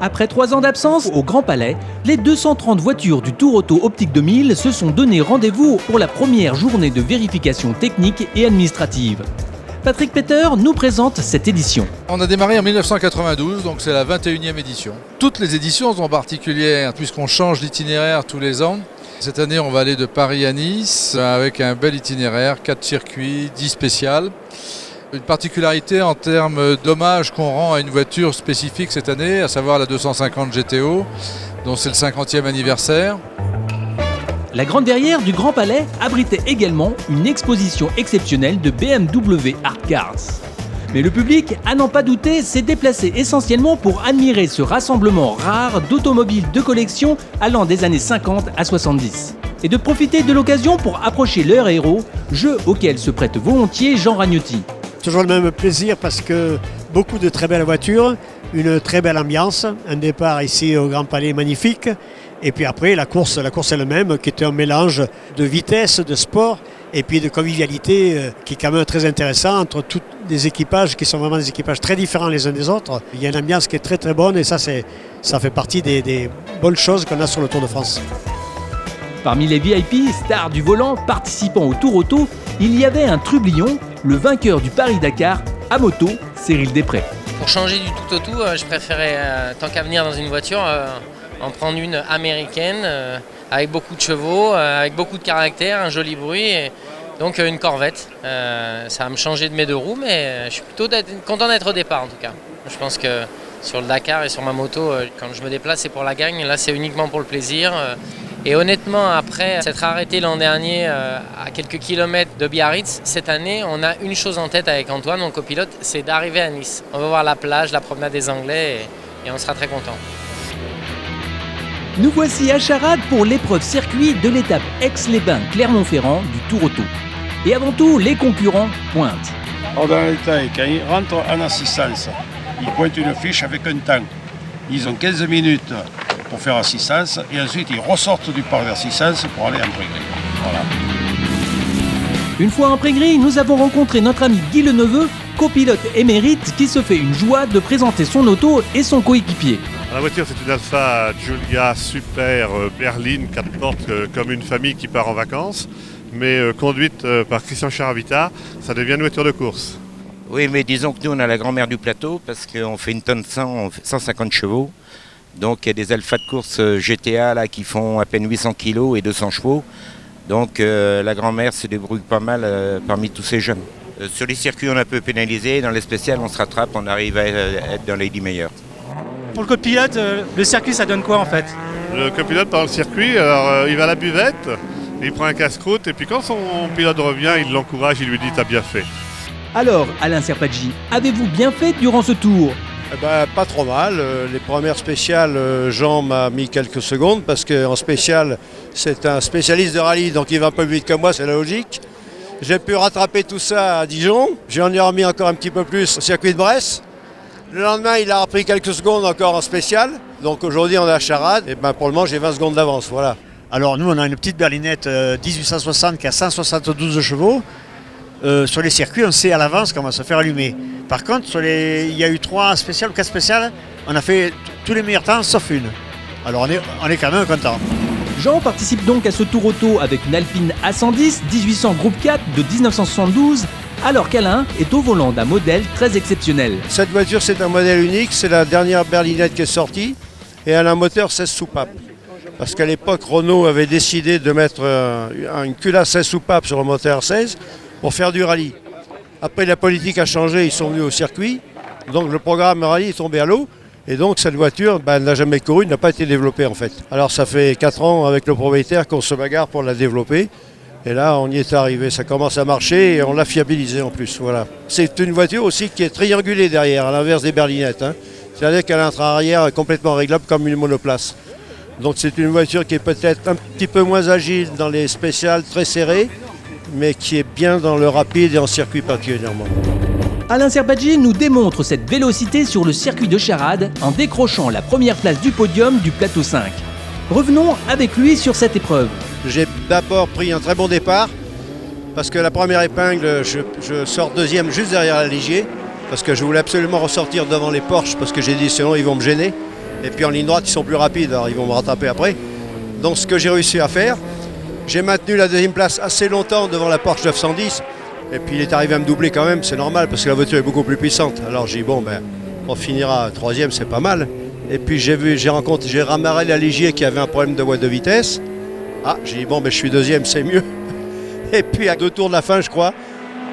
Après 3 ans d'absence au Grand Palais, les 230 voitures du Tour Auto Optique 2000 se sont donné rendez-vous pour la première journée de vérification technique et administrative. Patrick Peter nous présente cette édition. On a démarré en 1992, donc c'est la 21e édition. Toutes les éditions sont particulières puisqu'on change d'itinéraire tous les ans. Cette année, on va aller de Paris à Nice avec un bel itinéraire, 4 circuits, 10 spéciales. Une particularité en termes d'hommage qu'on rend à une voiture spécifique cette année, à savoir la 250 GTO, dont c'est le 50e anniversaire. La grande verrière du Grand Palais abritait également une exposition exceptionnelle de BMW Art Cars. Mais le public, à n'en pas douter, s'est déplacé essentiellement pour admirer ce rassemblement rare d'automobiles de collection allant des années 50 à 70. Et de profiter de l'occasion pour approcher leur héros, jeu auquel se prête volontiers Jean Ragnotti. Toujours le même plaisir parce que beaucoup de très belles voitures, une très belle ambiance, un départ ici au Grand Palais magnifique. Et puis après, la course elle-même, qui est un mélange de vitesse, de sport et puis de convivialité qui est quand même très intéressant entre tous des équipages qui sont vraiment des équipages très différents les uns des autres. Il y a une ambiance qui est très très bonne et ça fait partie des bonnes choses qu'on a sur le Tour de France. Parmi les VIP, stars du volant, participant au Tour Auto, il y avait un trublion, le vainqueur du Paris-Dakar, à moto, Cyril Després. Pour changer du tout au tout, je préférais, tant qu'à venir dans une voiture, en prendre une américaine, avec beaucoup de chevaux, avec beaucoup de caractère, un joli bruit, et donc une Corvette. Ça va me changer de mes 2 roues, mais je suis plutôt content d'être au départ en tout cas. Je pense que sur le Dakar et sur ma moto, quand je me déplace, c'est pour la gagne, là c'est uniquement pour le plaisir. Et honnêtement, après s'être arrêté l'an dernier à quelques kilomètres de Biarritz, cette année, on a une chose en tête avec Antoine, mon copilote, c'est d'arriver à Nice. On va voir la plage, la promenade des Anglais, et on sera très content. Nous voici à Charades pour l'épreuve circuit de l'étape Aix-les-Bains-Clermont-Ferrand du Tour Auto. Et avant tout, les concurrents pointent. Dans le détail, quand ils rentrent en assistance, ils pointent une fiche avec un temps. Ils ont 15 minutes pour faire assistance et ensuite ils ressortent du parc d'assistance pour aller en pré-gris. Voilà. Une fois en pré-gris, nous avons rencontré notre ami Guy Leneveux, copilote émérite qui se fait une joie de présenter son auto et son coéquipier. La voiture, c'est une Alfa Giulia Super berline 4 portes comme une famille qui part en vacances, mais conduite par Christian Charavita, ça devient une voiture de course. Oui, mais disons que nous, on a la grand-mère du plateau parce qu'on fait une tonne 100, 150 chevaux. Donc il y a des Alpha de course GTA là, qui font à peine 800 kg et 200 chevaux. Donc la grand-mère se débrouille pas mal parmi tous ces jeunes. Sur les circuits, on est un peu pénalisé. Dans les spéciales, on se rattrape, on arrive à être dans les 10 meilleurs. Pour le copilote, le circuit, ça donne quoi en fait? Le copilote pendant le circuit, alors, il va à la buvette, il prend un casse-croûte et puis quand son pilote revient, il l'encourage, il lui dit « t'as bien fait ». Alors, Alain Serpaggi, avez-vous bien fait durant ce tour? Pas trop mal. Les premières spéciales, Jean m'a mis quelques secondes parce qu'en spécial, c'est un spécialiste de rallye, donc il va un peu plus vite que moi, c'est la logique. J'ai pu rattraper tout ça à Dijon. J'en ai remis encore un petit peu plus au circuit de Brest. Le lendemain, il a repris quelques secondes encore en spécial. Donc aujourd'hui, on est à Charades. Et pour le moment, j'ai 20 secondes d'avance. Voilà. Alors nous, on a une petite berlinette 1860 qui a 172 chevaux. Sur les circuits, on sait à l'avance qu'on va se faire allumer. Par contre, il y a eu 3 spéciales ou 4 spéciales. On a fait tous les meilleurs temps sauf une. Alors on est quand même content. Jean participe donc à ce Tour Auto avec une Alpine A110 1800 Groupe 4 de 1972, alors qu'Alain est au volant d'un modèle très exceptionnel. Cette voiture, c'est un modèle unique. C'est la dernière berlinette qui est sortie. Et elle a un moteur 16 soupapes. Parce qu'à l'époque, Renault avait décidé de mettre une culasse 16 soupapes sur le moteur 16 pour faire du rallye. Après, la politique a changé, ils sont venus au circuit. Donc le programme rallye est tombé à l'eau. Et donc cette voiture n'a jamais couru, n'a pas été développée en fait. Alors ça fait 4 ans avec le propriétaire qu'on se bagarre pour la développer. Et là, on y est arrivé, ça commence à marcher et on l'a fiabilisé en plus. Voilà. C'est une voiture aussi qui est triangulée derrière, à l'inverse des berlinettes. C'est-à-dire qu'elle a un train arrière complètement réglable comme une monoplace. Donc c'est une voiture qui est peut-être un petit peu moins agile dans les spéciales très serrées, mais qui est bien dans le rapide et en circuit particulièrement. Alain Serpaggi nous démontre cette vélocité sur le circuit de Charades en décrochant la première place du podium du plateau 5. Revenons avec lui sur cette épreuve. J'ai d'abord pris un très bon départ, parce que la première épingle, je sors deuxième juste derrière la Ligier, parce que je voulais absolument ressortir devant les Porsche, parce que j'ai dit sinon ils vont me gêner. Et puis en ligne droite, ils sont plus rapides, alors ils vont me rattraper après. Donc ce que j'ai réussi à faire, j'ai maintenu la deuxième place assez longtemps devant la Porsche 910. Et puis il est arrivé à me doubler quand même, c'est normal parce que la voiture est beaucoup plus puissante. Alors j'ai dit bon ben on finira troisième, c'est pas mal. Et puis j'ai ramarré la Ligier qui avait un problème de boîte de vitesse. Ah, j'ai dit bon ben je suis deuxième, c'est mieux. Et puis à 2 tours de la fin je crois,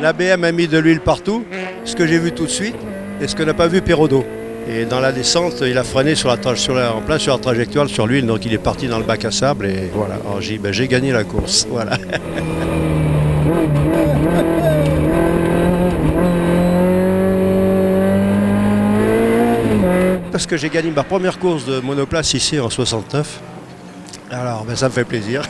la BM a mis de l'huile partout, ce que j'ai vu tout de suite et ce que n'a pas vu Perrodo. Et dans la descente, il a freiné en plein sur la trajectoire sur l'huile, donc il est parti dans le bac à sable et voilà. Alors j'ai dit ben, j'ai gagné la course, voilà. Parce que j'ai gagné ma première course de monoplace ici en 69. Alors ben, ça me fait plaisir.